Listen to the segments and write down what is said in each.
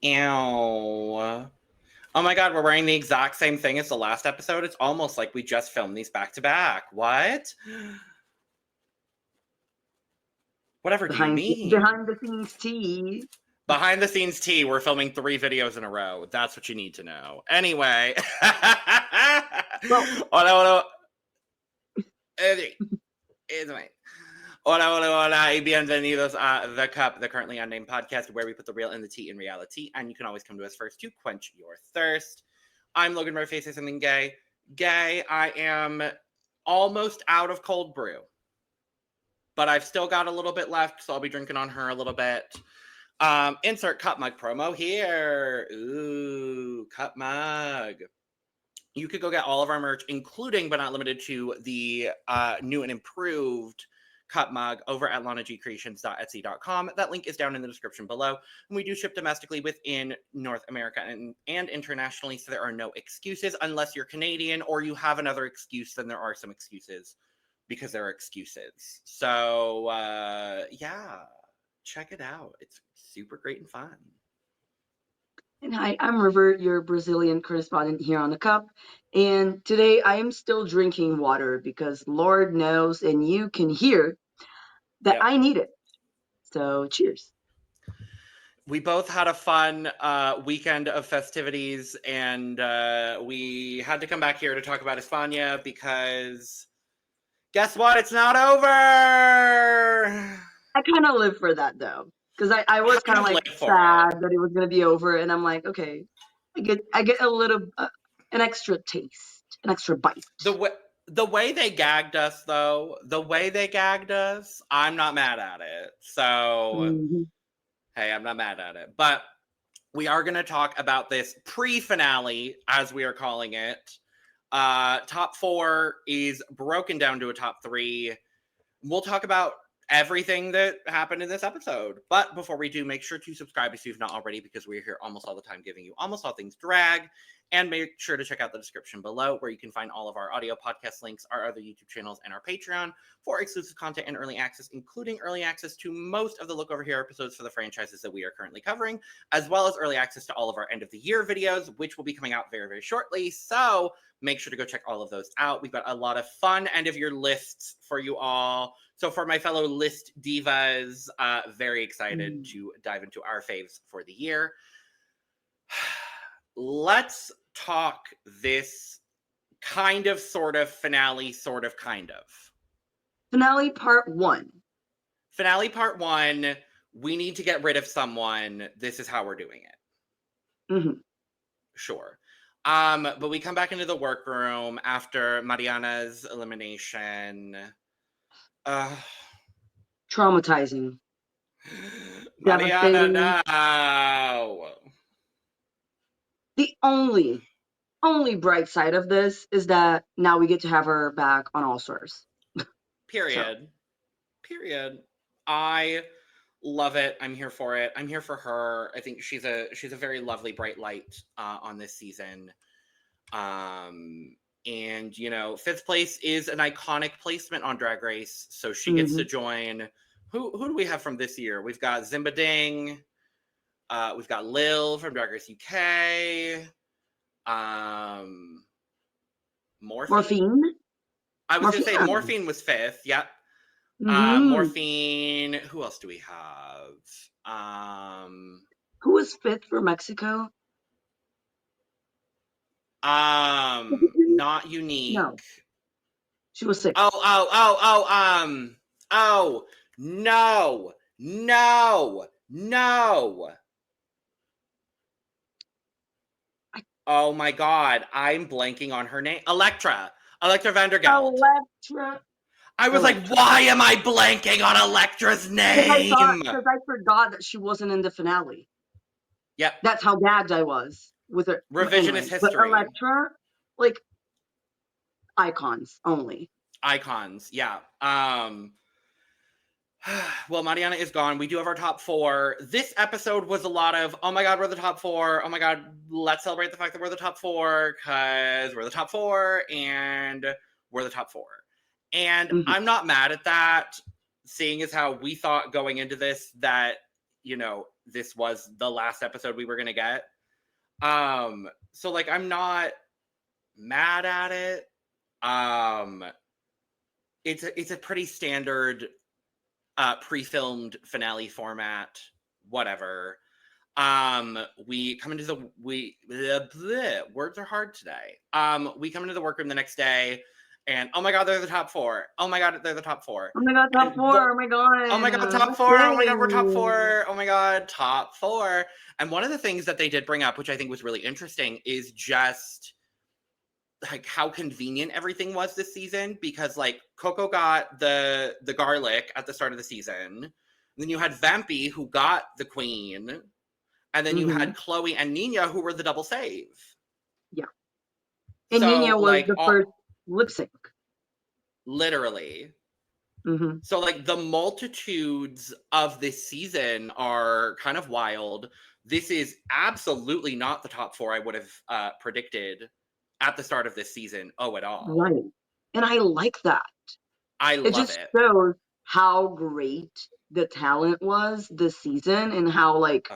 Ew. Oh my god, we're wearing the exact same thing as the last episode. It's almost like we just filmed these back to back. What? Whatever do you mean? Behind the scenes tea. Behind the scenes tea, we're filming 3 videos in a row. That's what you need to know. Anyway. Hola. Hola, y bienvenidos a The Cup, the Currently Unnamed Podcast, where we put the real and the tea in reality, and you can always come to us first to quench your thirst. I'm Logan, my face is something gay. I am almost out of cold brew, but I've still got a little bit left, so I'll be drinking on her a little bit. Insert cup mug promo here. Ooh, cup mug. You could go get all of our merch, including but not limited to the new and improved cup mug over at lanagcreations.etsy.com. That link is down in the description below. And we do ship domestically within North America and internationally, so there are no excuses unless you're Canadian or you have another excuse. Then there are some excuses because there are excuses. So yeah, check it out. It's super great and fun. And hi, I'm River, your Brazilian correspondent here on The Cup. And today I am still drinking water because Lord knows, and you can hear that I need it. So cheers. We both had a fun weekend of festivities, and we had to come back here to talk about España because guess what? It's not over! I kind of live for that, though. Because I was kind of like sad that it was going to be over, and I'm like, okay, I get a little, an extra taste, an extra bite. The way they gagged us, though, I'm not mad at it. So, hey, I'm not mad at it. But we are going to talk about this pre-finale, as we are calling it. Top 4 is broken down to a top 3. We'll talk about everything that happened in this episode. But before we do, make sure to subscribe if you've not already, because we're here almost all the time giving you almost all things drag. And make sure to check out the description below, where you can find all of our audio podcast links, our other YouTube channels, and our Patreon for exclusive content and early access, including early access to most of the Look Over Here episodes for the franchises that we are currently covering, as well as early access to all of our end of the year videos, which will be coming out very, very shortly. So make sure to go check all of those out. We've got a lot of fun end of year lists for you all. So for my fellow list divas, very excited to dive into our faves for the year. Let's talk this kind of, sort of, finale, sort of, kind of. Finale part 1. Finale part 1. We need to get rid of someone. This is how we're doing it. Sure. But we come back into the workroom after Mariana's elimination. Traumatizing. Mariana, no. The only bright side of this is that now we get to have her back on All Stars. Period. I love it. I'm here for it. I'm here for her. I think she's a very lovely bright light on this season. And you know, 5th place is an iconic placement on Drag Race, so she gets to join. Who do we have from this year? We've got Zimba Ding. We've got Lil from Drag Race UK. Morphine. I was going to say Morphine was 5th. Yep. Morphine. Who else do we have? Who was 5th for Mexico? Not Unique. No. She was 6th. No. Oh my god, I'm blanking on her name. Electra Vandergeld. I was like, why am I blanking on Electra's name? Because I forgot that she wasn't in the finale. Yep. That's how gagged I was with her. Revisionist history. But Electra, like, icons only. Icons, yeah. Well, Mariana is gone. We do have our top 4. This episode was a lot of, oh my god, we're the top 4. Oh my god, let's celebrate the fact that we're the top 4, because we're the top 4, and we're the top 4. And I'm not mad at that, seeing as how we thought going into this that, you know, this was the last episode we were gonna get. So like I'm not mad at it. It's a pretty standard pre-filmed finale format, whatever. We come into the words are hard today. We come into the workroom the next day, and oh my god, they're the top 4. Oh my god, they're the top 4. Oh my god, top 4. Oh my god. Oh my god, top 4. Oh my god, we're top 4. Oh my god, top 4. And one of the things that they did bring up, which I think was really interesting, is just like how convenient everything was this season, because like Coco got the garlic at the start of the season. And then you had Vampy who got the queen. And then you had Chloe and Niña who were the double save. Yeah. And so, Niña was like, the first lip sync. Literally. So like the multitudes of this season are kind of wild. This is absolutely not the top 4 I would have predicted at the start of this season. Oh, at all. Right. And I like that. I love it. It just shows how great the talent was this season and how like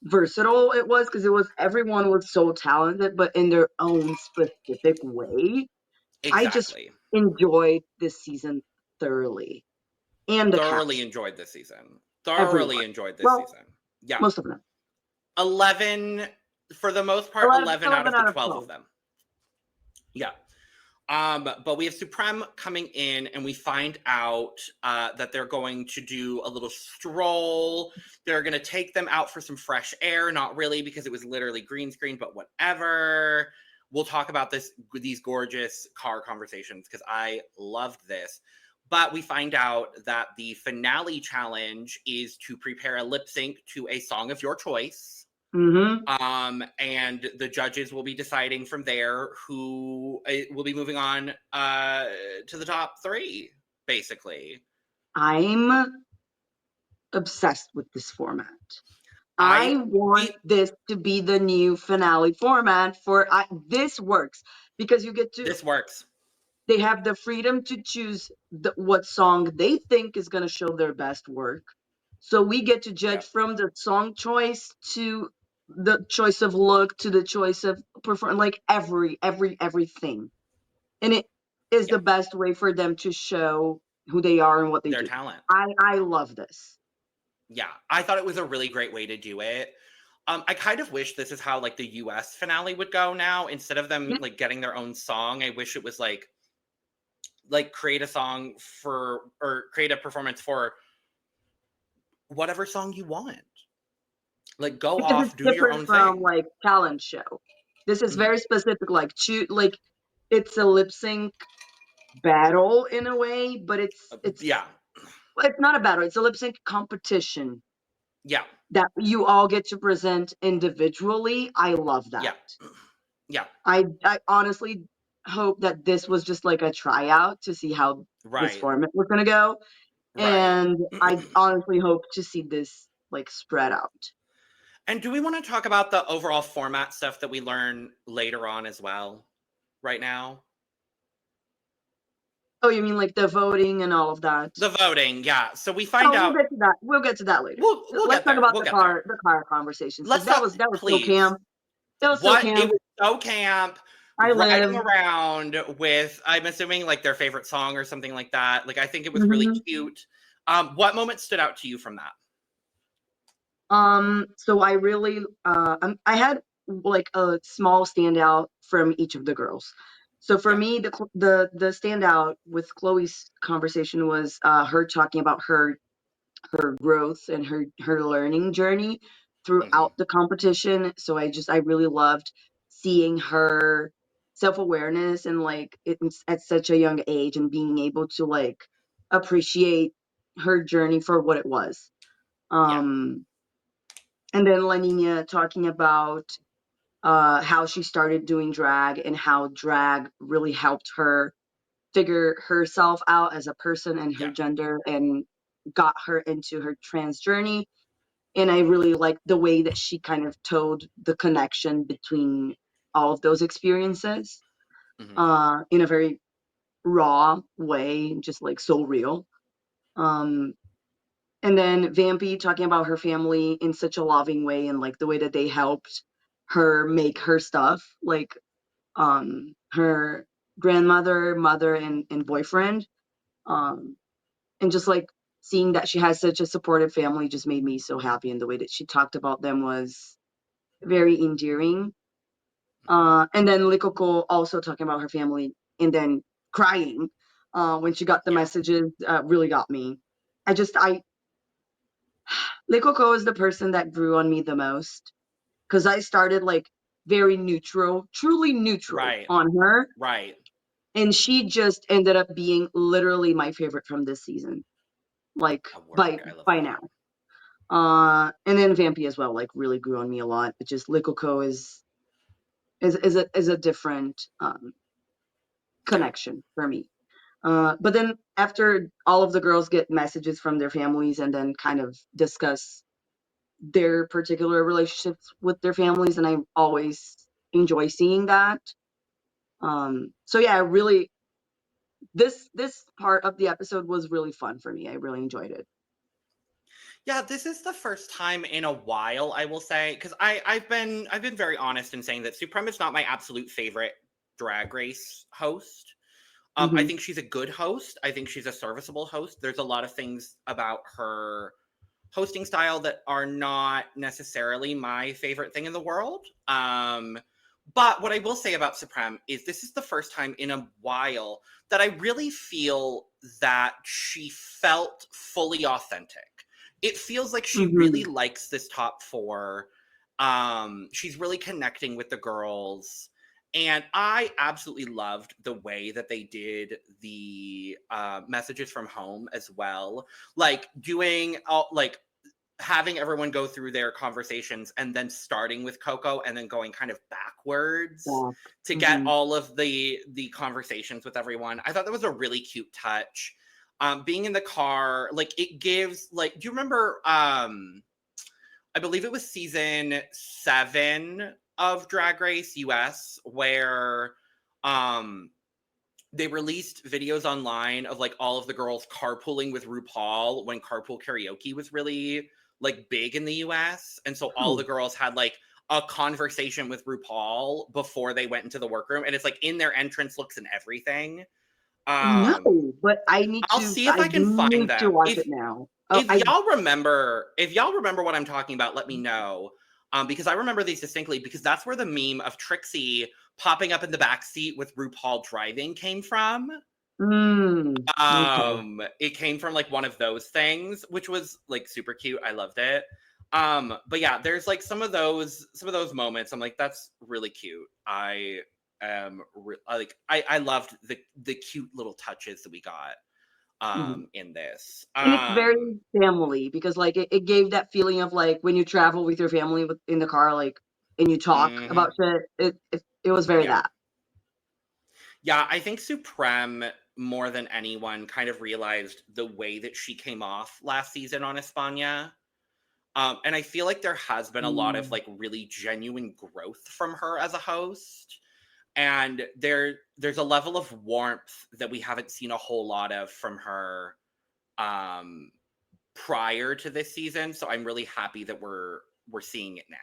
versatile it was, because everyone was so talented, but in their own specific way. Exactly. I just enjoyed this season thoroughly. And the thoroughly cast. enjoyed this season. Thoroughly enjoyed this season. Yeah. Most of them. 11, for the most part, 11 out of the 12 of them. Yeah. But we have Supreme coming in, and we find out that they're going to do a little stroll. They're going to take them out for some fresh air. Not really, because it was literally green screen, but whatever. We'll talk about these gorgeous car conversations, because I loved this. But we find out that the finale challenge is to prepare a lip sync to a song of your choice. And the judges will be deciding from there who will be moving on to the top 3, basically. I'm obsessed with this format. I want this to be the new finale format for this works, because you get to. This works. They have the freedom to choose what song they think is going to show their best work. So we get to judge from the song choice to the choice of look to the choice of perform, like everything. And it is the best way for them to show who they are and what they do. Their talent. I love this. Yeah, I thought it was a really great way to do it. I kind of wish this is how like the US finale would go now. Instead of them like getting their own song, I wish it was like create a song for, or create a performance for whatever song you want. Like go off, do your own from thing. Like talent show. This is very specific, like it's a lip sync battle in a way, but it's not a battle, it's a lip sync competition. Yeah. That you all get to present individually. I love that. Yeah. I honestly hope that this was just like a tryout to see how this format was gonna go. And I honestly hope to see this like spread out. And do we want to talk about the overall format stuff that we learn later on as well, right now? Oh, you mean like the voting and all of that? The voting, yeah. So we find out. We'll get to that later. Let's talk about the car conversations. That was so camp. That was so camp. It was so camp. Riding around with, I'm assuming like their favorite song or something like that. Like I think it was really cute. What moment stood out to you from that? So I really I had like a small standout from each of the girls. So for me, the standout with Chloe's conversation was her talking about her growth and her learning journey throughout the competition. So I really loved seeing her self-awareness and like it's at such a young age, and being able to like appreciate her journey for what it was. And then La Niña talking about how she started doing drag and how drag really helped her figure herself out as a person and her gender, and got her into her trans journey. And I really liked the way that she kind of told the connection between all of those experiences in a very raw way, just like so real. And then Vampy talking about her family in such a loving way, and like the way that they helped her make her stuff, like her grandmother, mother, and boyfriend. And just like seeing that she has such a supportive family just made me so happy, and the way that she talked about them was very endearing. And then Likoko also talking about her family and then crying when she got the Yeah. messages really got me. I Likoko is the person that grew on me the most, because I started like very neutral, truly neutral Right. on her, Right. and she just ended up being literally my favorite from this season, like A by work. I love by that. now. And then Vampy as well, like really grew on me a lot. But just Likoko is a different Yeah. connection for me. But then after all of the girls get messages from their families and then kind of discuss their particular relationships with their families, and I always enjoy seeing that. So yeah, really, this part of the episode was really fun for me. I really enjoyed it. Yeah, this is the first time in a while, I will say, because I've been very honest in saying that Supreme is not my absolute favorite Drag Race host. I Mm-hmm. think she's a good host. I think she's a serviceable host. There's a lot of things about her hosting style that are not necessarily my favorite thing in the world. But what I will say about Supreme is this is the first time in a while that I really feel that she felt fully authentic. It feels like she really Mm-hmm. likes this top four. She's really connecting with the girls. And I absolutely loved the way that they did the messages from home as well. Like doing all, like having everyone go through their conversations and then starting with Coco and then going kind of backwards Yeah. to get Mm-hmm. all of the conversations with everyone. I thought that was a really cute touch. Being in the car, like it gives like, do you remember I believe it was season 7 of Drag Race US where um they released videos online of like all of the girls carpooling with RuPaul when carpool karaoke was really like big in the US. And so all Oh, the girls had like a conversation with RuPaul before they went into the workroom. And it's like in their entrance looks and everything. no, Um, but I'll see if I I can find need to them. watch If it now. Oh, if y'all remember, what I'm talking about, let me know. Because I remember these distinctly because that's where the meme of Trixie popping up in the back seat with RuPaul driving came from. Okay. It came from like one of those things, which was like super cute. I loved it. But yeah, there's like some of those moments. I'm like, that's really cute. I loved the cute little touches that we got Mhm. in this. And it's very family, because like it gave that feeling of like when you travel with your family in the car, like, and you talk Mhm. about shit. It was very Yeah. that. Yeah, I think Supreme more than anyone kind of realized the way that she came off last season on España. And I feel like there has been a lot of Mm. like really genuine growth from her as a host. And there's a level of warmth that we haven't seen a whole lot of from her um prior to this season. So I'm really happy that we're seeing it now.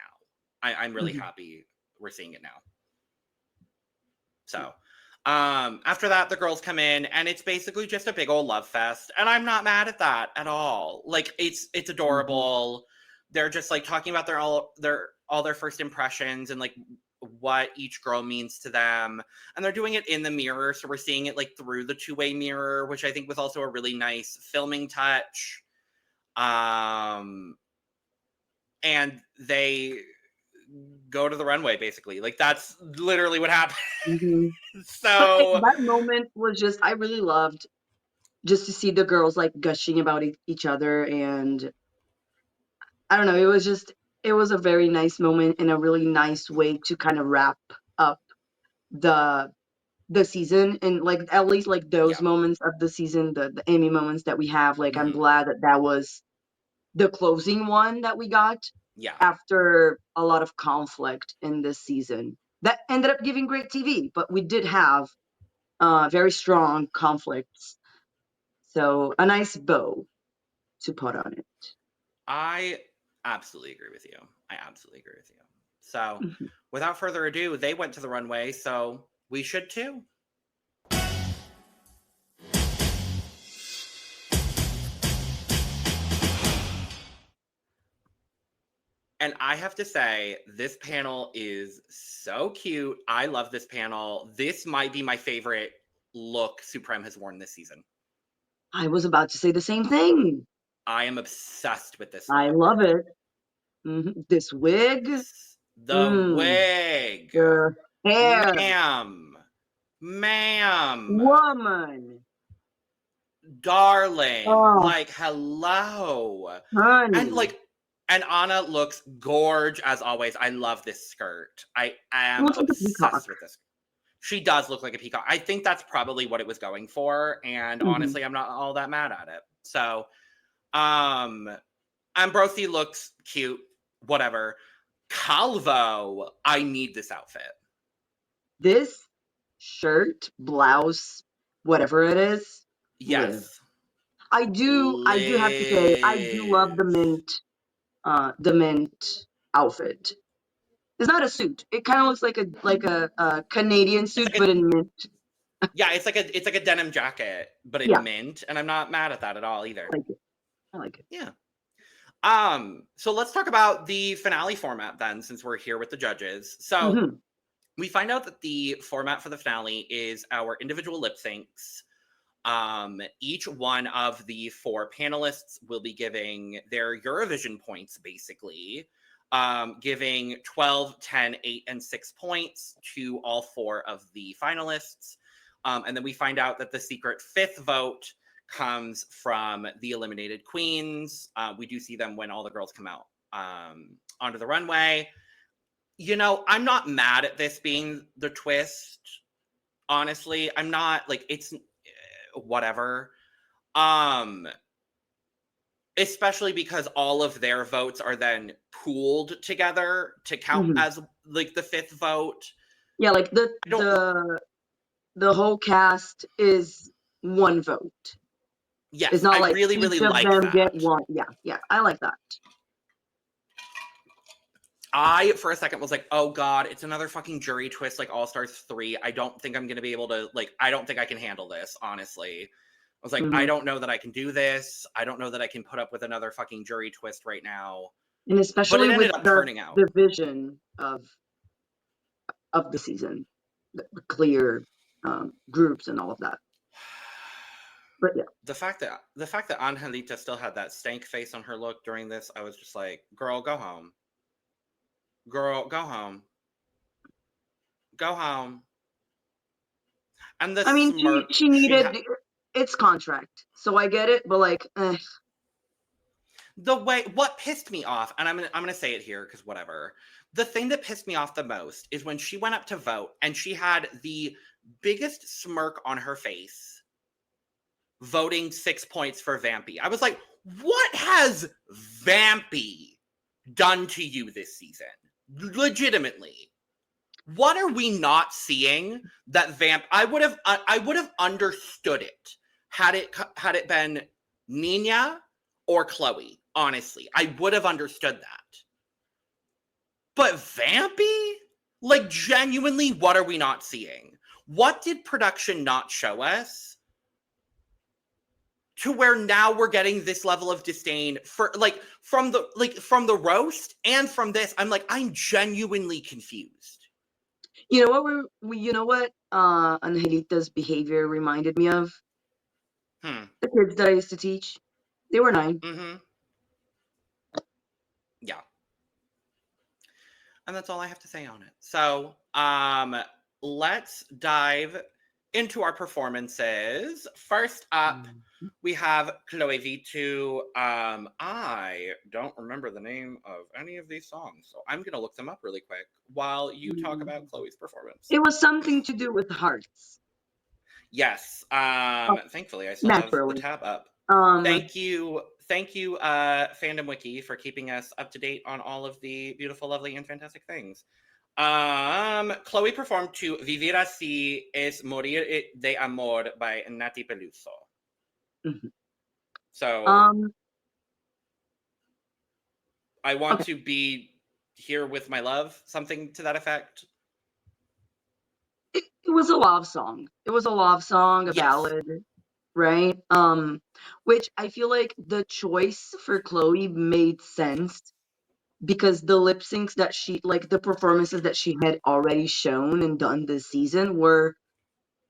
I'm really Mhm. happy we're seeing it now. So after that the girls come in and it's basically just a big old love fest. And I'm not mad at that at all. Like it's Mhm. adorable. They're just like talking about all their first impressions and like what each girl means to them. And they're doing it in the mirror. So we're seeing it like through the two-way mirror, which I think was also a really nice filming touch. And they go to the runway basically. Like that's literally what happened. Mhm. But So that moment was just, I really loved just to see the girls like gushing about each other, and I don't know, it was a very nice moment and a really nice way to kind of wrap up the season, and like at least like those yeah. moments of the season, the Emmy moments that we have, like I'm Hmm. glad that that was the closing one that we got Yeah. after a lot of conflict in this season that ended up giving great TV, but we did have very strong conflicts, so a nice bow to put on it. I absolutely agree with you. I absolutely agree with you. So, Mhm. without further ado, they went to the runway, so we should too. And I have to say, this panel is so cute. I love this panel. This might be my favorite look Supreme has worn this season. I was about to say the same thing. I am obsessed with this I look. love it. This wig. The wig. The hair. Ma'am. Woman. Darling. Oh, Like, hello. honey. And like, and Anna looks gorge as always. I love this skirt. I am Looks like a peacock. obsessed with this. She does look like a peacock. I think that's probably what it was going for. And honestly, I'm not all that mad at it. So, Ambrosi looks cute. Whatever. Calvo, I need this outfit. This shirt, blouse, whatever it is. Yes. Live. I do have to say, I do love the mint outfit. It's not a suit. It kind of looks like a Canadian suit, but in mint. Yeah, it's like a denim jacket, but in mint, and I'm not mad at that at all either. I like it. Yeah. So let's talk about the finale format then, since we're here with the judges. So we find out that the format for the finale is our individual lip syncs. Each one of the 4 panelists will be giving their Eurovision points, basically, giving 12, 10, 8, and 6 points to all 4 of the finalists. And then we find out that the secret 5th vote comes from the eliminated queens. We do see them when all the girls come out onto the runway. You know, I'm not mad at this being the twist. Honestly, I'm not, like, it's whatever. Especially because all of their votes are then pooled together to count as like the 5th vote. Yeah, like the whole cast is one vote. Yes, it's not I like really each of like them that. get one. Yeah, I like that. I, for a second, was like, oh god, it's another fucking jury twist like All Stars 3. I don't think I'm going to be able to, like, I don't think I can handle this, honestly. I was like, I don't know that I can do this. I don't know that I can put up with another fucking jury twist right now. And especially but it with ended up turning out. the division of the season, the clear groups and all of that. But yeah. The fact that Angelita still had that stank face on her look during this, I was just like, girl, go home. Girl, go home. Go home. And the smirk, she needed its contract, so I get it, but like, the way, what pissed me off, and I'm gonna say it here because whatever. The thing that pissed me off the most is when she went up to vote and she had the biggest smirk on her face, voting 6 points for Vampy. I was like, what has Vampy done to you this season? Legitimately. What are we not seeing that I would have understood it had it been Niña or Chloe, honestly. I would have understood that. But Vampy? Like, genuinely, what are we not seeing? What did production not show us to where now we're getting this level of disdain for, like, from the roast and from this? I'm genuinely confused. You know what Angelita's behavior reminded me of? The kids that I used to teach. They were 9. Yeah. And that's all I have to say on it. So, let's dive into our performances. First up, we have Chloe Vittu. I don't remember the name of any of these songs, so I'm going to look them up really quick while you talk about Chloe's performance. It was something to do with hearts. Yes. Thankfully, I still have the tab up. Thank you, Fandom Wiki, for keeping us up to date on all of the beautiful, lovely, and fantastic things. Chloe performed to Vivir Así es Morir de Amor by Nati Peluso. So, I want to be here with my love, something to that effect. It was a love song. It was a love song, a ballad, right? Which I feel like the choice for Chloe made sense because the lip syncs that she, like the performances that she had already shown and done this season were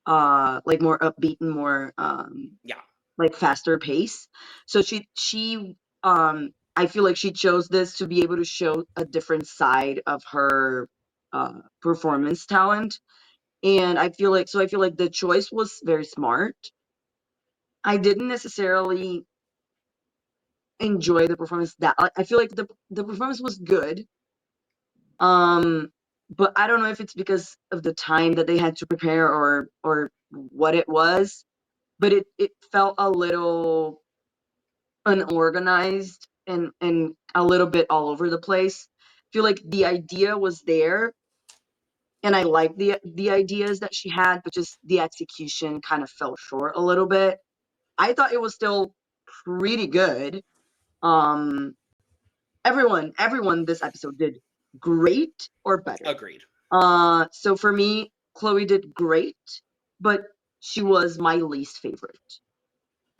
like more upbeat and more like faster pace. So she I feel like she chose this to be able to show a different side of her performance talent. And I feel like the choice was very smart. I didn't necessarily enjoy the performance that I feel like the performance was good. But I don't know if it's because of the time that they had to prepare or what it was, but it felt a little unorganized and a little bit all over the place. I feel like the idea was there and I like the ideas that she had, but just the execution kind of fell short a little bit. I thought it was still pretty good. Um everyone this episode did great or better. Agreed. So for me, Chloe did great, but she was my least favorite.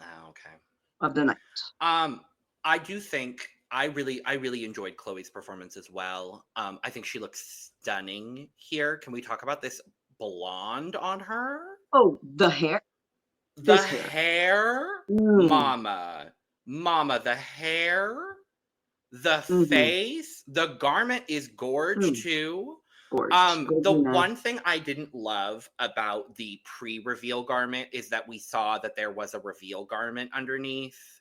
Okay. Of the night. I do think I really enjoyed Chloe's performance as well. I think she looks stunning here. Can we talk about this blonde on her? Oh, the hair. The hair? Mama, the hair, the face, the garment is gorge too. The one thing I didn't love about the pre-reveal garment is that we saw that there was a reveal garment underneath.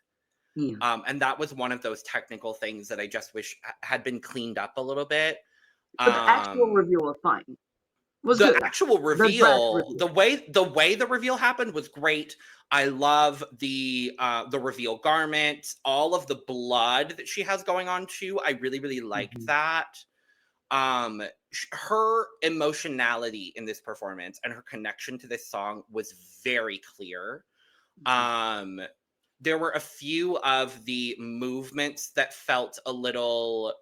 And that was one of those technical things that I just wish had been cleaned up a little bit. But the actual reveal was fine. The actual reveal, the way the reveal happened was great. I love the reveal garment, all of the blood that she has going on too. I really liked that. Her emotionality in this performance and her connection to this song was very clear. There were a few of the movements that felt a little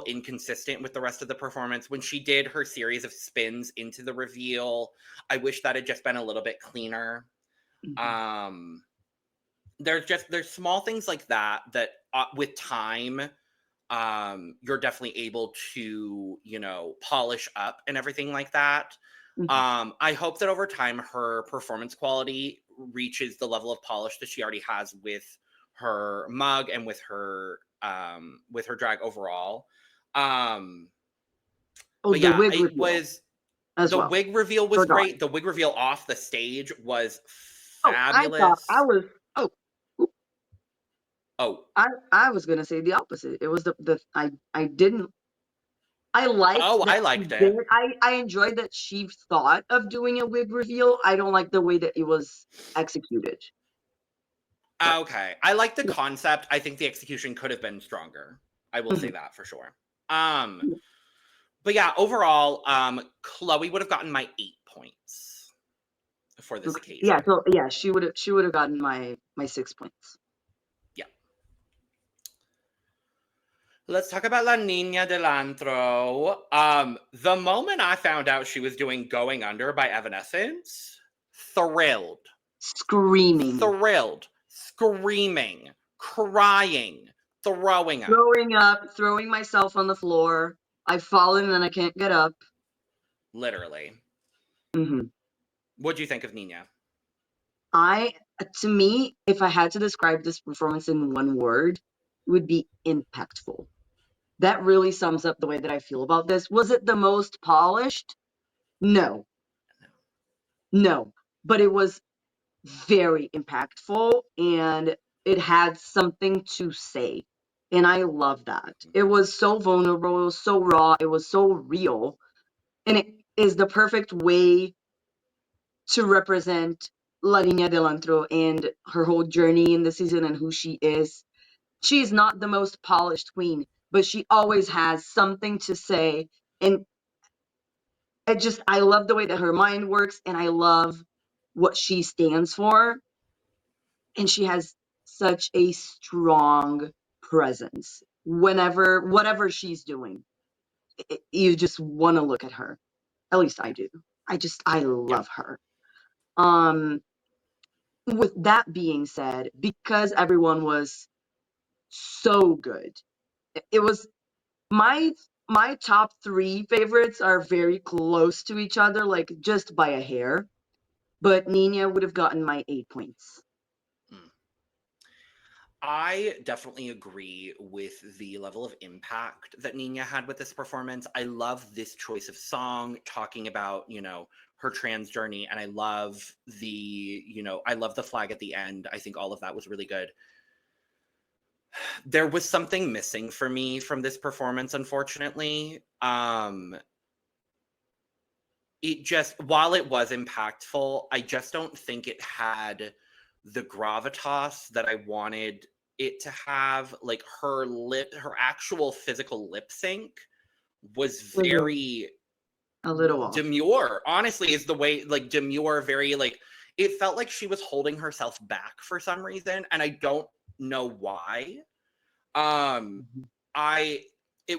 inconsistent with the rest of the performance. When she did her series of spins into the reveal, I wish that had just been a little bit cleaner. There's small things like that with time, you're definitely able to, polish up and everything like that. I hope that over time her performance quality reaches the level of polish that she already has with her mug and with her drag overall. But yeah, it was the wig reveal was great. The wig reveal off the stage was fabulous. I was gonna say the opposite. It was I didn't. I liked. I liked it. I enjoyed that she thought of doing a wig reveal. I don't like the way that it was executed. Okay, I like the concept. I think the execution could have been stronger. I will say that for sure. But yeah, overall, Chloe would have gotten my 8 points for this occasion. Yeah, so yeah, she would have gotten my 6 points. Yeah. Let's talk about La Niña Delantro. The moment I found out she was doing Going Under by Evanescence, thrilled. Screaming. Thrilled. Screaming. Crying. Throwing up. Throwing up. Throwing myself on the floor. I've fallen and I can't get up. Literally. What do you think of Niña? To me, if I had to describe this performance in one word, it would be impactful. That really sums up the way that I feel about this. Was it the most polished? No. But it was very impactful and it had something to say. And I love that. It was so vulnerable, it was so raw, it was so real. And it is the perfect way to represent La Niña Delantro and her whole journey in the season and who she is. She is not the most polished queen, but she always has something to say. And I love the way that her mind works and I love what she stands for. And she has such a strong presence. Whatever she's doing, you just want to look at her. At least I do. I Yeah. love her. With that being said, because everyone was so good, it was my top 3 favorites are very close to each other, like just by a hair. But Niña would have gotten my 8 points. I definitely agree with the level of impact that Niña had with this performance. I love this choice of song talking about, her trans journey. And I love I love the flag at the end. I think all of that was really good. There was something missing for me from this performance, unfortunately. While it was impactful, I just don't think it had the gravitas that I wanted it to have. Like her actual physical lip sync was very a little off. Demure, honestly, is the way, like, demure, very, like, it felt like she was holding herself back for some reason, and I don't know why.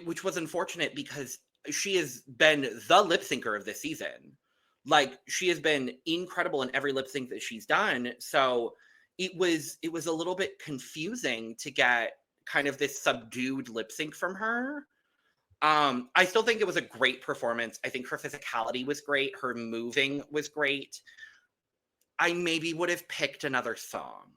Which was unfortunate because she has been the lip syncer of this season. Like, she has been incredible in every lip sync that she's done. So it was a little bit confusing to get kind of this subdued lip sync from her. I still think it was a great performance. I think her physicality was great. Her moving was great. I maybe would have picked another song.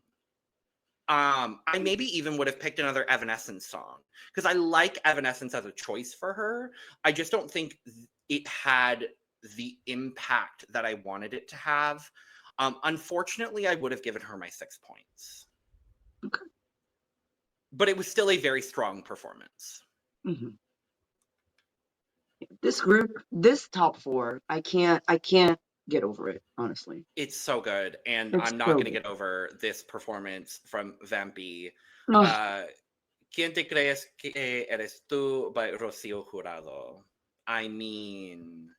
I maybe even would have picked another Evanescence song because I like Evanescence as a choice for her. I just don't think it had the impact that I wanted it to have. Unfortunately, I would have given her my 6 points. Okay. But it was still a very strong performance. Mm-hmm. This group, this top 4, I can't get over it, honestly. It's so good, and It's I'm not so going to good. get over this performance from Vampy. Oh, ¿Quién te crees que eres tú by Rocío Jurado? I mean,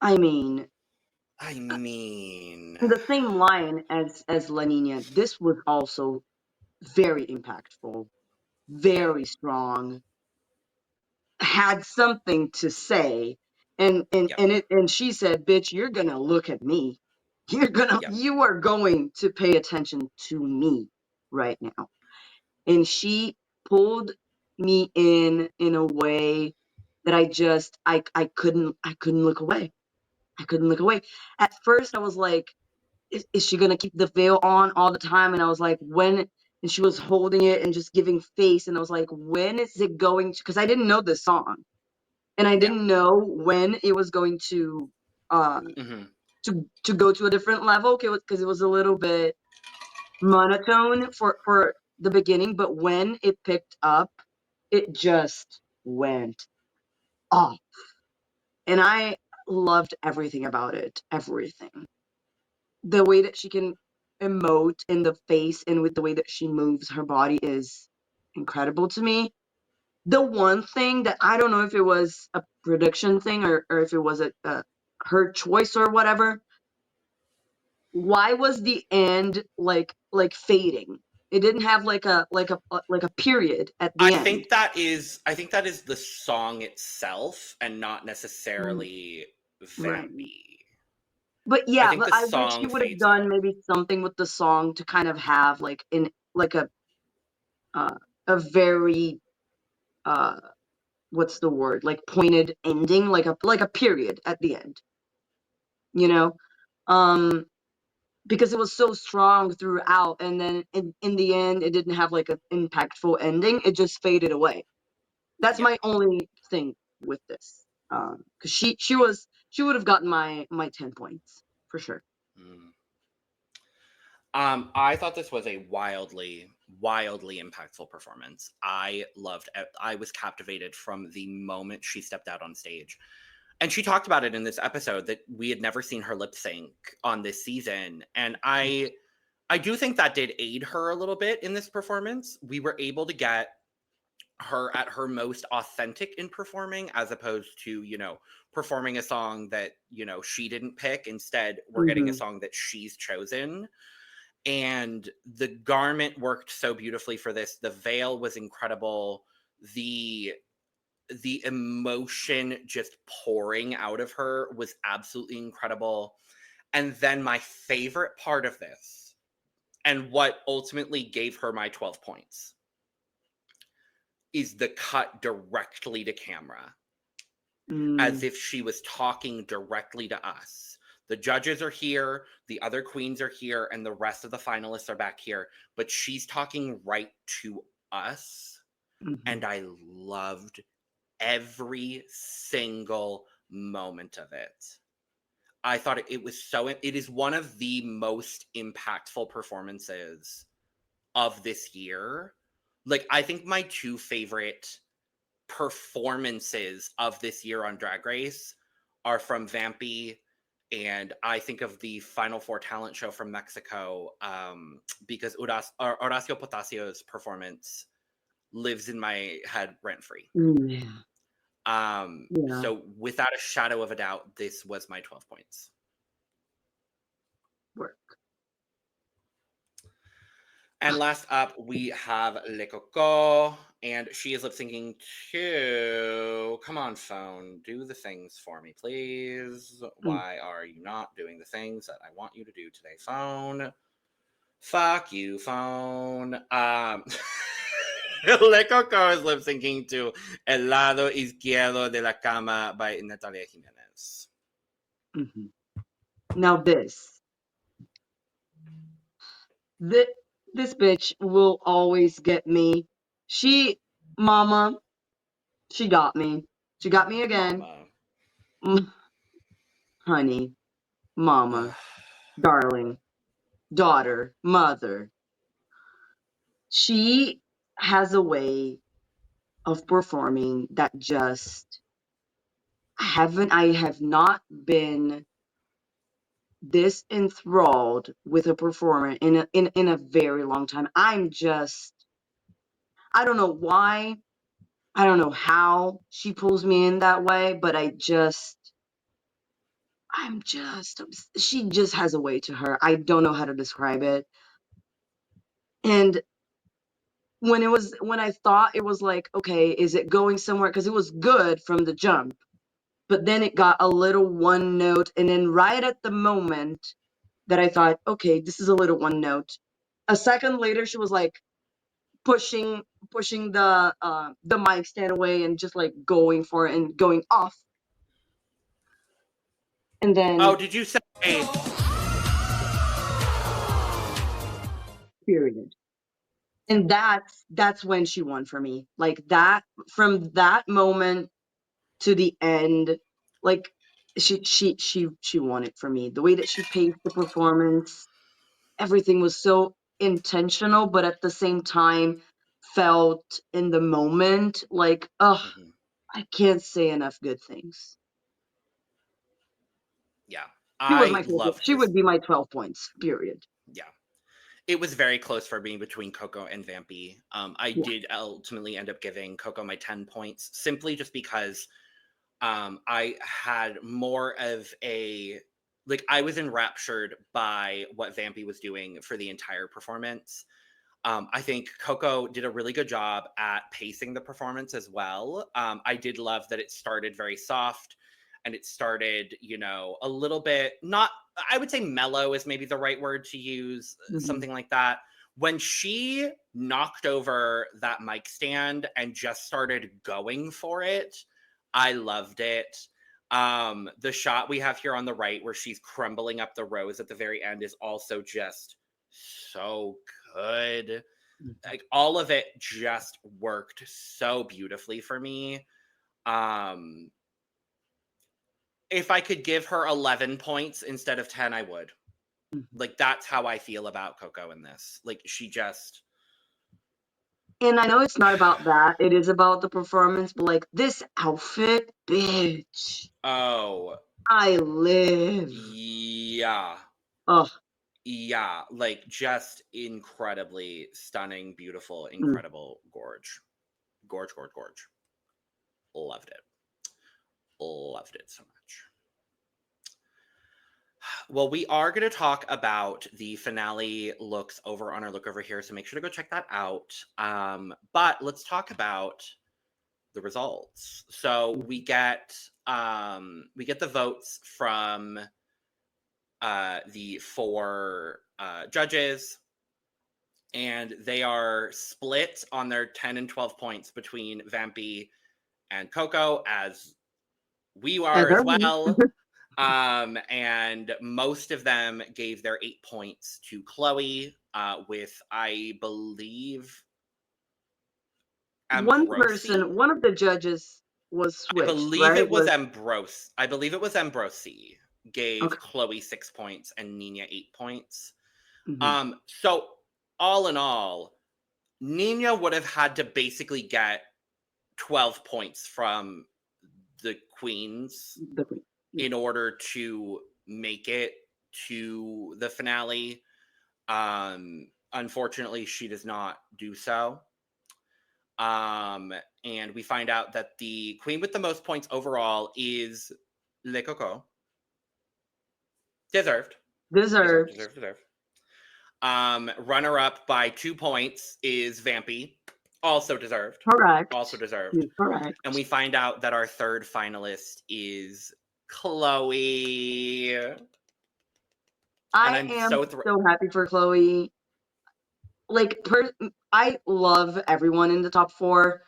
the the same line as La Nina. This was also very impactful, very strong, had something to say, and she said, "Bitch, you're gonna look at me. You are going to pay attention to me right now." And she pulled me in a way that I couldn't look away. I couldn't look away. At first, I was like, is she gonna keep the veil on all the time? And I was like, when? And she was holding it and just giving face, and I was like, when is it going to? Because I didn't know this song, and I didn't know when it was going to to go to a different level, because it was a little bit monotone for the beginning, but when it picked up, it just went off, and I loved everything about it. Everything. The way that she can emote in the face and with the way that she moves her body is incredible to me. The one thing that I don't know if it was a production thing or if it was her choice or whatever. Why was the end like fading? It didn't have like a period at the end. I think that is the song itself and not necessarily Right. Vampy. But I yeah, think but the I wish song you would have fades done out. maybe something with the song to kind of have like a very what's the word, like pointed ending, like a period at the end, you know, because it was so strong throughout, and then in the end it didn't have like an impactful ending. It just faded away. That's Yeah. my only thing with this, because she would have gotten my 10 points for sure. I thought this was a wildly impactful performance. I was captivated from the moment she stepped out on stage. And she talked about it in this episode that we had never seen her lip sync on this season. And I do think that did aid her a little bit in this performance. We were able to get her at her most authentic in performing, as opposed to, performing a song that, she didn't pick. Instead, we're getting a song that she's chosen. And the garment worked so beautifully for this. The veil was incredible. The emotion just pouring out of her was absolutely incredible. And then my favorite part of this, and what ultimately gave her my 12 points, is the cut directly to camera, as if she was talking directly to us. The judges are here, the other queens are here, and the rest of the finalists are back here, but she's talking right to us. And I loved every single moment of it. I thought it was so, it is one of the most impactful performances of this year. Like, I think my two favorite performances of this year on Drag Race are from Vampy, and I think of the Final Four talent show from Mexico, because Horacio Potasio's performance lives in my head rent free. So without a shadow of a doubt, this was my 12 points. Werk. And last up, we have Le Coco, and she is lip syncing to. Come on, phone, do the things for me, please. Why are you not doing the things that I want you to do today, phone? Fuck you, phone. Le Coco is lip syncing to El lado izquierdo de la cama by Natalia Jimenez. Now this bitch will always get me. Mama, she got me. She got me again. Honey, mama, darling, daughter, mother. She has a way of performing that just I have not been this enthralled with a performer in a very long time. I don't know why, I don't know how she pulls me in that way, but she just has a way to her. I don't know how to describe it. And when I thought it was like, okay, is it going somewhere? Because it was good from the jump, but then it got a little one note. And then right at the moment that I thought, okay, this is a little one note, a second later, she was like pushing the mic stand away and just like going for it and going off. And then, oh, did you say period. And that's when she won for me. Like that, from that moment to the end, like she won it for me. The way that she paced the performance, everything was so intentional, but at the same time felt in the moment like, I can't say enough good things. Yeah, She was I my favorite. loved She this. would be my 12 points, period. Yeah. It was very close for me between Coco and Vampy. I did ultimately end up giving Coco my 10 points, simply just because I had more of a, like, I was enraptured by what Vampy was doing for the entire performance. I think Coco did a really good job at pacing the performance as well. I did love that it started very soft, and it started, a little bit, not, I would say mellow is maybe the right word to use, something like that. When she knocked over that mic stand and just started going for it, I loved it. The shot we have here on the right where she's crumbling up the rose at the very end is also just so good. Like, all of it just worked so beautifully for me. If I could give her 11 points instead of 10, I would. Like, that's how I feel about Coco in this. Like, she just... And I know it's not about that. It is about the performance, but like this outfit, bitch. Oh. I live. Yeah. Oh. Yeah. Like, just incredibly stunning, beautiful, incredible gorge. Gorge. Loved it. Loved it so much. Well, we are going to talk about the finale looks over on our look over here, so make sure to go check that out. But let's talk about the results. So we get the votes from the 4 judges, and they are split on their 10 and 12 points between Vampy and Coco, as we are as well. And most of them gave their 8 points to Chloe, with, I believe, Ambrosi. One of the judges was I switched, believe right? it was Ambrose. I believe it was Ambrosi gave Okay. Chloe 6 points and Niña 8 points. Mm-hmm. So all in all, Niña would have had to basically get 12 points from the queens in order to make it to the finale. Unfortunately, she does not do so. And we find out that the queen with the most points overall is Le Coco. Deserved. Runner-up by 2 points is Vampy. Also deserved. Correct. And we find out that our third finalist is Chloe. I am so happy for Chloe. Like, I love everyone in the top 4.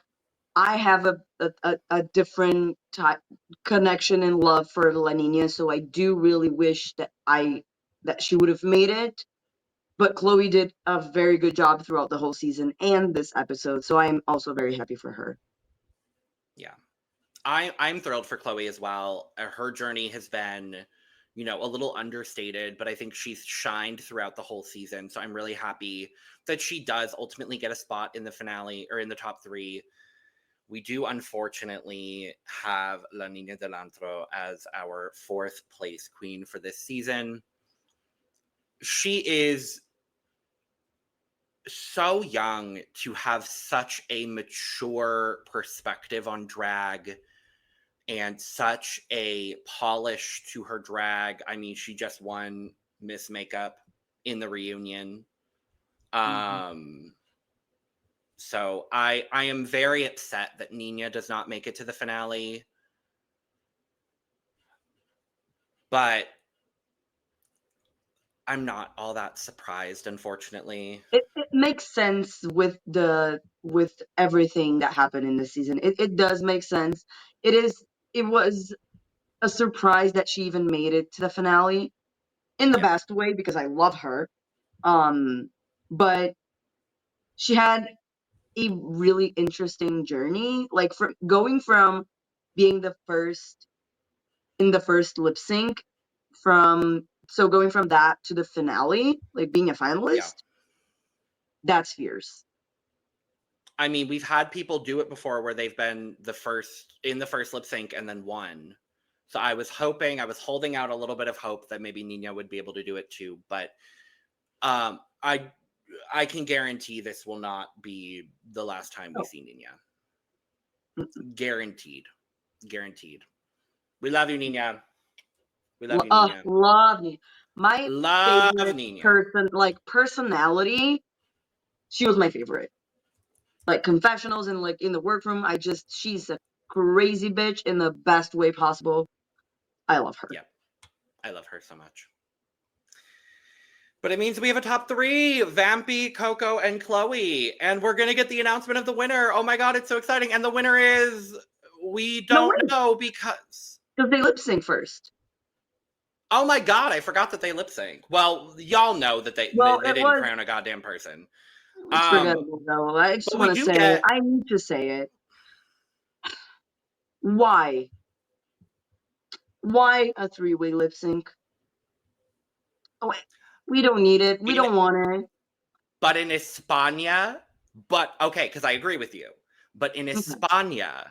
I have a different type connection and love for La Niña, so I do really wish that she would have made it. But Chloe did a very good job throughout the whole season and this episode, so I'm also very happy for her. Yeah. I'm thrilled for Chloe as well. Her journey has been, a little understated, but I think she's shined throughout the whole season. So I'm really happy that she does ultimately get a spot in the finale or in the top 3. We do unfortunately have La Niña Delantro as our 4th place queen for this season. She is so young to have such a mature perspective on drag and such a polish to her drag. I mean, she just won Miss Makeup in the reunion. So I am very upset that Niña does not make it to the finale. But I'm not all that surprised, unfortunately. It makes sense with everything that happened in this season. It does make sense. It was a surprise that she even made it to the finale in the best way, because I love her. But she had a really interesting journey, like going from being the first in the first lip sync, going from that to the finale, like being a finalist. That's fierce. I mean, we've had people do it before where they've been in the first lip sync and then won. So I was holding out a little bit of hope that maybe Niña would be able to do it too. But I can guarantee this will not be the last time we see Niña. Guaranteed. We love you, Niña. We love you, Niña. Love Niña. My favorite Niña. person, like personality, she was my favorite. Like confessionals and like in the workroom, she's a crazy bitch in the best way possible. I love her. Yeah, I love her so much. But it means we have a top 3, Vampy, Coco, and Chloe. And we're going to get the announcement of the winner. Oh my God, it's so exciting. And the winner is, we don't know because they lip sync first. Oh my God, I forgot that they lip sync. Well, y'all know that they didn't crown a goddamn person. It's forgettable though. I just want to say, I need to say it. Why a 3-way lip sync? Oh, we don't need it. We don't want it. But in España, okay, because I agree with you. But in España,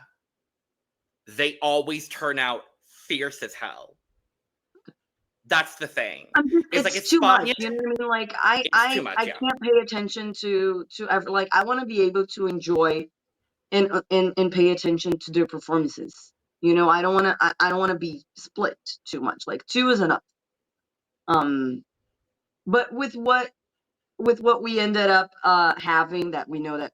they always turn out fierce as hell. That's the thing. It's too much. You know what I mean? Like I can't pay attention to like I want to be able to enjoy and pay attention to their performances. You know, I don't want to be split too much. Like 2 is enough. But with what we ended up having, that we know that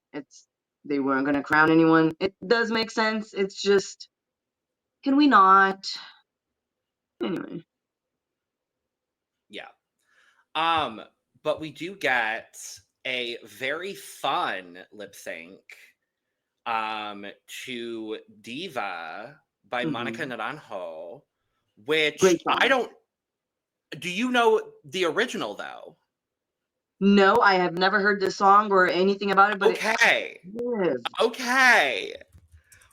they weren't going to crown anyone, it does make sense. It's just, can we not? Anyway. Yeah. But we do get a very fun lip sync to Diva by Monica Naranjo, which Great song. do you know the original though? No, I have never heard this song or anything about it, but Okay. it is. Okay.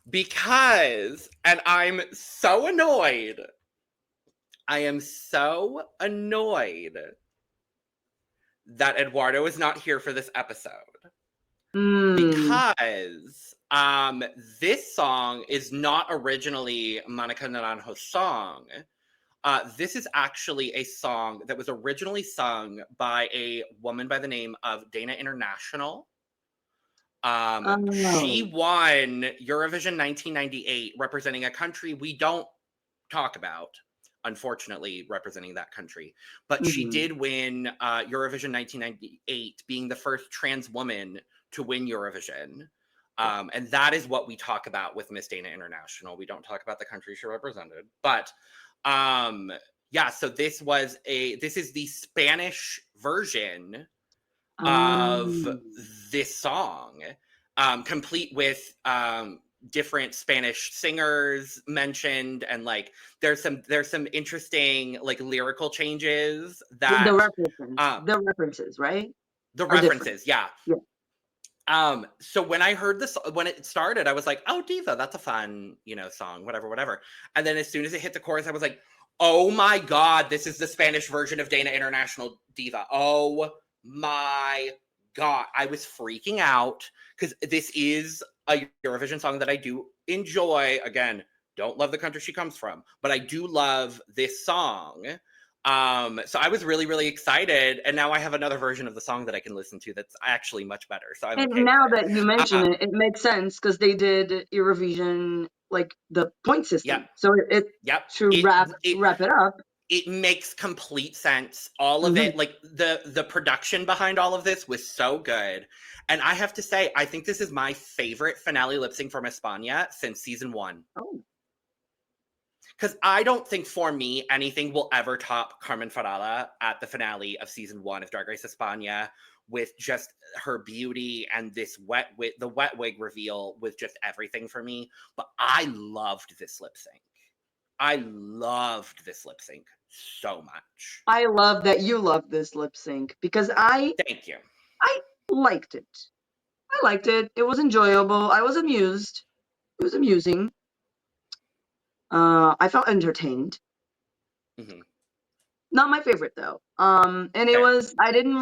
Because, and I'm so annoyed. I am so annoyed that Eduardo is not here for this episode. Because this song is not originally Monica Naranjo's song. This is actually a song that was originally sung by a woman by the name of Dana International. She won Eurovision 1998, representing a country we don't talk about, unfortunately, representing that country. But she did win Eurovision 1998, being the first trans woman to win Eurovision. And that is what we talk about with Miss Dana International. We don't talk about the country she represented. But yeah, so this is the Spanish version of this song, complete with different Spanish singers mentioned, and like there's some interesting like lyrical changes that the references, right? The references, yeah. So when I heard this, when it started, I was like, oh, Diva, that's a fun, song, whatever. And then as soon as it hit the chorus, I was like, oh my God, this is the Spanish version of Dana International Diva. Oh my God. I was freaking out because this is a Eurovision song that I do enjoy. Again, don't love the country she comes from, but I do love this song. So I was really, really excited, and now I have another version of the song that I can listen to that's actually much better. So I'm okay now with it. that you mention it makes sense because they did Eurovision, like the point system. Yep. So to wrap it up. It makes complete sense. All of it, like the production behind all of this was so good. And I have to say, I think this is my favorite finale lip sync from España since season 1. Oh. Because I don't think, for me, anything will ever top Carmen Farala at the finale of season 1 of Drag Race España, with just her beauty and the wet wig reveal was just everything for me. But I loved this lip sync. I loved this lip sync so much. I love that you love this lip sync because Thank you. I liked it. It was enjoyable. I was amused. It was amusing. I felt entertained. Not my favorite though. And it was, I couldn't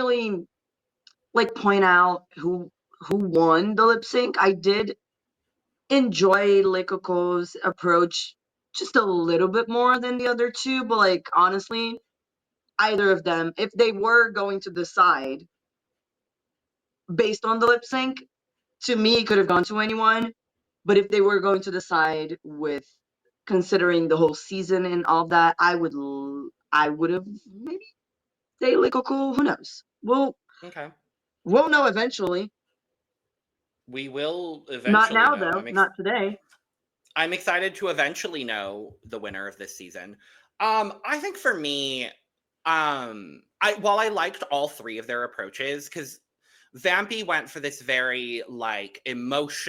really like point out who won the lip sync. I did enjoy Coco's approach just a little bit more than the other two, but like honestly, either of them, if they were going to decide based on the lip sync, to me it could have gone to anyone. But if they were going to decide with considering the whole season and all that, I would have maybe say Coco. Who knows? We'll know eventually. We will eventually Not now, know. though. Not today. I'm excited to eventually know the winner of this season. I think for me, while I liked all three of their approaches, because Vampy went for this very like emotive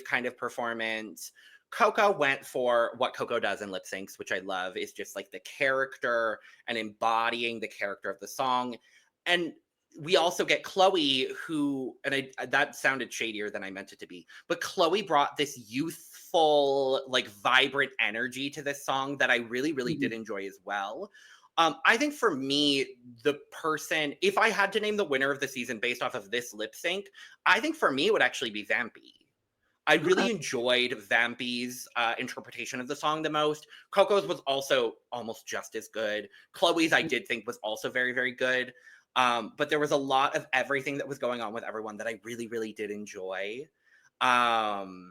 kind of performance. Coco went for what Coco does in lip syncs, which I love, is just like the character and embodying the character of the song. And we also get Chloe, who, and that sounded shadier than I meant it to be, but Chloe brought this youthful, like vibrant energy to this song that I really, really did enjoy as well. I think for me, the person, if I had to name the winner of the season based off of this lip sync, I think for me it would actually be Vampy. I really enjoyed Vampy's interpretation of the song the most. Coco's was also almost just as good. Chloe's, I did think, was also very, very good. But there was a lot of everything that was going on with everyone that I really, really did enjoy. So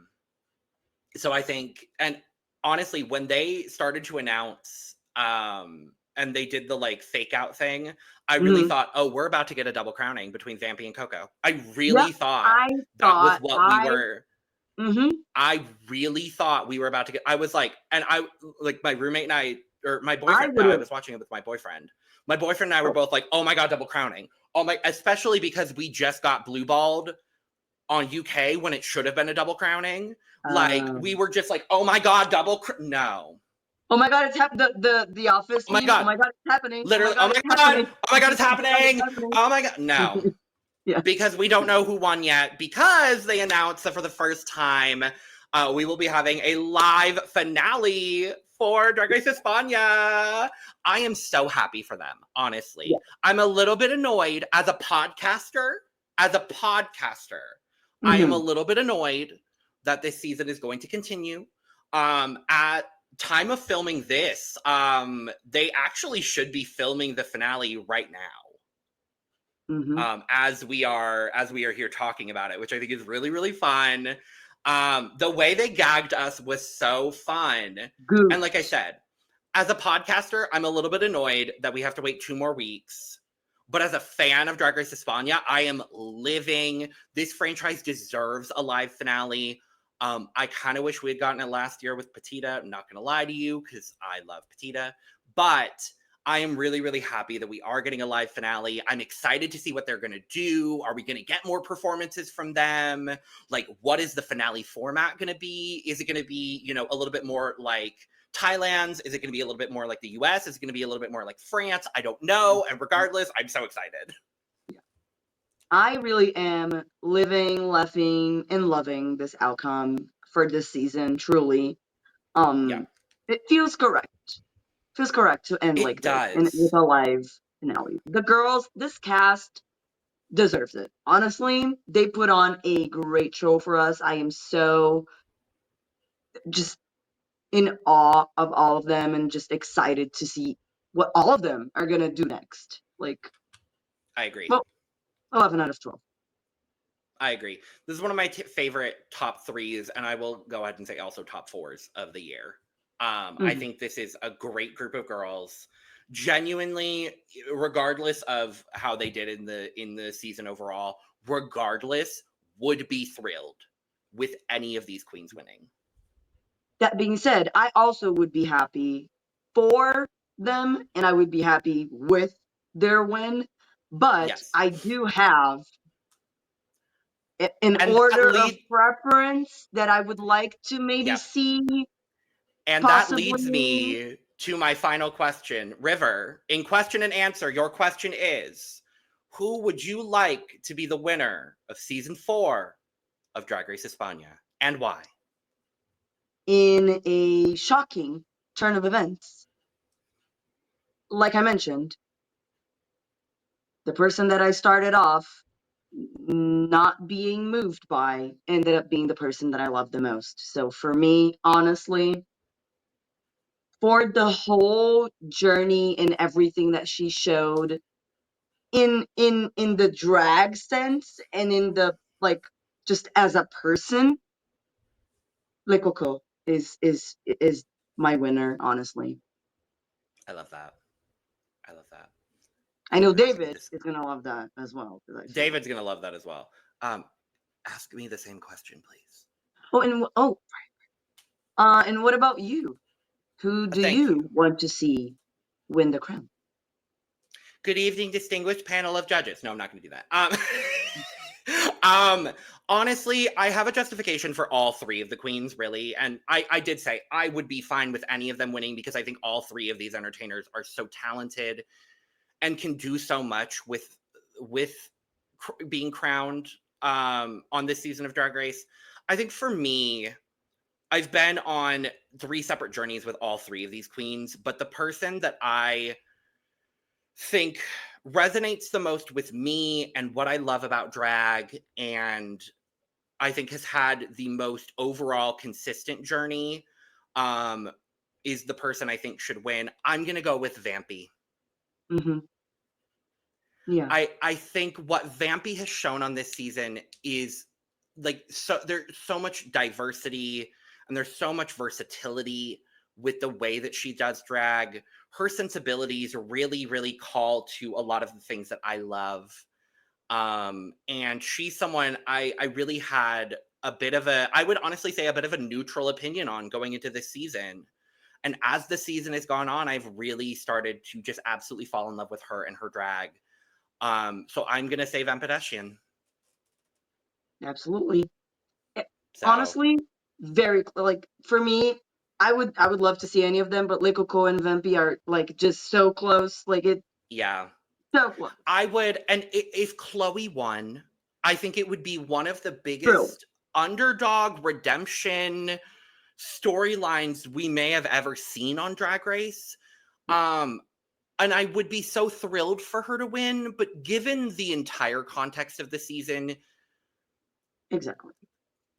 I think, and honestly, when they started to announce and they did the like fake out thing, I really thought, oh, we're about to get a double crowning between Vampy and Coco. I really thought that was what we were. I really thought we were about to get. I was like, and I like my roommate and I, or my boyfriend. I was watching it with my boyfriend. My boyfriend and I were both like, oh my god, double crowning. Oh my, especially because we just got blue balled on UK when it should have been a double crowning. Like we were just like, oh my god, no. Oh my god, it's happening. The office. Oh my god. Oh my god, it's happening. Literally. Oh my god. Oh my god, it's happening. Oh my god. No. Yeah. Because we don't know who won yet, because they announced that for the first time, we will be having a live finale for Drag Race España. I am so happy for them, honestly. Yeah. I'm a little bit annoyed as a podcaster. I am a little bit annoyed that this season is going to continue. At time of filming this, they actually should be filming the finale right now. As we are here talking about it, which I think is really, really fun. The way they gagged us was so fun. Good. And like I said, as a podcaster, I'm a little bit annoyed that we have to wait 2 more weeks. But as a fan of Drag Race España, I am living. This franchise deserves a live finale. I kind of wish we had gotten it last year with Petita. I'm not going to lie to you, because I love Petita. But I am really, really happy that we are getting a live finale. I'm excited to see what they're going to do. Are we going to get more performances from them? Like, what is the finale format going to be? Is it going to be, you know, a little bit more like Thailand's? Is it going to be a little bit more like the US? Is it going to be a little bit more like France? I don't know. And regardless, I'm so excited. I really am living, laughing, and loving this outcome for this season, truly. It feels correct. Feels correct to end like this and with a live finale. The girls, this cast deserves it. Honestly, they put on a great show for us. I am so just in awe of all of them and just excited to see what all of them are gonna do next. Like, I agree. Well, 11 out of 12. I agree. This is one of my favorite top 3s, and I will go ahead and say also top 4s of the year. I think this is a great group of girls. Genuinely, regardless of how they did in the season overall, regardless, would be thrilled with any of these queens winning. That being said, I also would be happy for them, and I would be happy with their win. But I do have an order of preference that I would like to maybe see. And possibly. That leads me to my final question. River, in question and answer, your question is, who would you like to be the winner of season 4 of Drag Race España, and why? In a shocking turn of events, like I mentioned, the person that I started off not being moved by ended up being the person that I love the most. So for me, honestly, for the whole journey and everything that she showed in the drag sense and in the like just as a person, like Coco is my winner, honestly. I love that. I know David is gonna love that as well. David's gonna love that as well. Ask me the same question, please. And what about you? Who do you want to see win the crown? Good evening, distinguished panel of judges. No, I'm not going to do that. Honestly, I have a justification for all 3 of the queens, really. And I did say I would be fine with any of them winning, because I think all 3 of these entertainers are so talented and can do so much with being crowned on this season of Drag Race. I think for me, I've been on 3 separate journeys with all 3 of these queens, but the person that I think resonates the most with me and what I love about drag, and I think has had the most overall consistent journey, is the person I think should win. I'm going to go with Vampy. Yeah. I think what Vampy has shown on this season is like, so there's so much diversity and there's so much versatility with the way that she does drag. Her sensibilities really, really call to a lot of the things that I love. And she's someone I really had I would honestly say a bit of a neutral opinion on going into this season. And as the season has gone on, I've really started to just absolutely fall in love with her and her drag. So I'm going to say Vampirashian. Absolutely. So, honestly, very like for me, I would love to see any of them, but Coco and Vampi are like just so close. Like it, yeah. so close. I would, and if Chloe won, I think it would be one of the True. biggest underdog redemption storylines we may have ever seen on Drag Race. And I would be so thrilled for her to win, but given the entire context of the season, Exactly.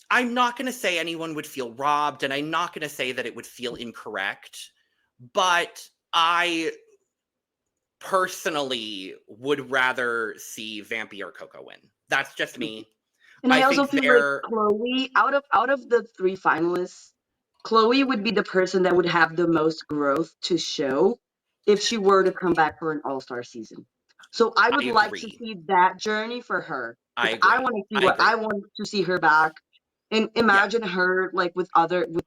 I'm not going to say anyone would feel robbed, and I'm not going to say that it would feel incorrect, but I personally would rather see Vampy or Coco win. That's just me. And I also think feel like Chloe, out of the 3 finalists, Chloe would be the person that would have the most growth to show if she were to come back for an all-star season. So I would like to agree. see that journey for her. I Because I agree. want to see I what agree. I want to see her back. And imagine her like with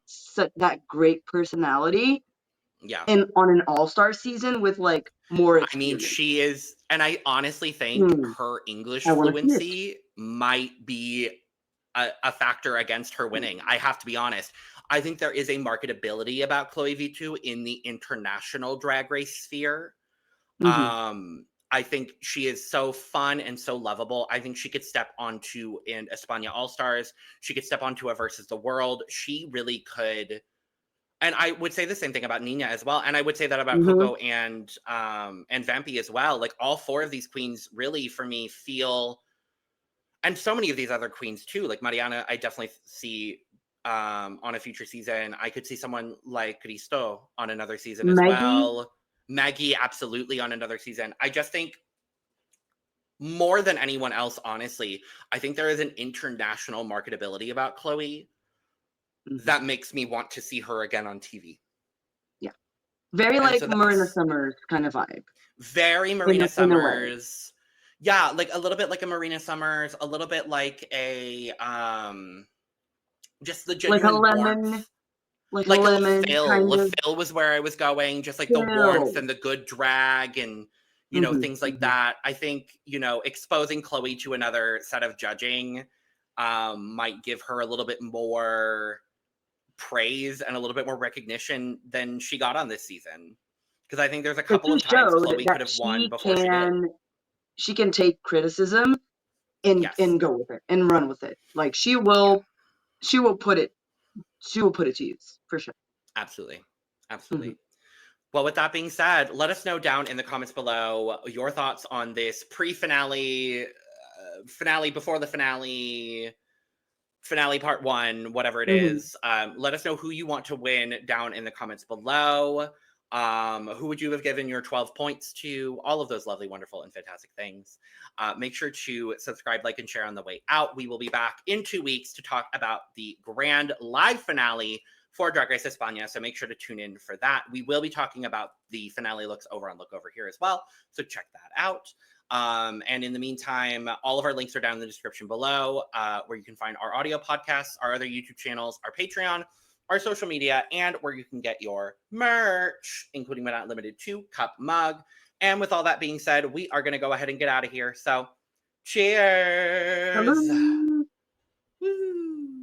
such that great personality Yeah. and on an all-star season with like more I mean, experience. she is, and I honestly think her English I want to see it. fluency might be a factor against her winning. I have to be honest. I think there is a marketability about Chloe Vittu in the international drag race sphere. I think she is so fun and so lovable. I think she could step onto in España All Stars. She could step onto a Versus the World. She really could. And I would say the same thing about Niña as well. And I would say that about Coco and Vampy as well. Like all 4 of these queens really for me feel, and so many of these other queens too, like Mariana, I definitely see on a future season. I could see someone like Cristo on another season as well. Maggie, absolutely on another season. I just think more than anyone else, honestly, I think there is an international marketability about Chloe that makes me want to see her again on TV. Yeah. Very And like so Marina Summers kind of vibe. Very Marina in Summers. Yeah, like a little bit like a Marina Summers, a little bit like a just the genuine like a lemon, warmth. like Like a a lemon kind of. LaPhil was where I was going, just like the warmth and the good drag and, you know, things like that. I think, you know, exposing Chloe to another set of judging might give her a little bit more praise and a little bit more recognition than she got on this season. Because I think there's a couple of times Chloe could have won before she did. She can take criticism and go with it and run with it. Like she will put it to use for sure. Absolutely. Well, with that being said, let us know down in the comments below your thoughts on this pre-finale, finale before the finale, finale part 1, whatever it is. Let us know who you want to win down in the comments below. Who would you have given your 12 points to? All of those lovely, wonderful, and fantastic things. Make sure to subscribe, like, and share on the way out. We will be back in 2 weeks to talk about the grand live finale for Drag Race España, so make sure to tune in for that. We will be talking about the finale looks over on Look Over Here as well, so check that out. And in the meantime, all of our links are down in the description below, where you can find our audio podcasts, our other YouTube channels, our Patreon, our social media, and where you can get your merch, including but not limited to cup mug. And with all that being said, we are going to go ahead and get out of here. So cheers. Hello. Woo.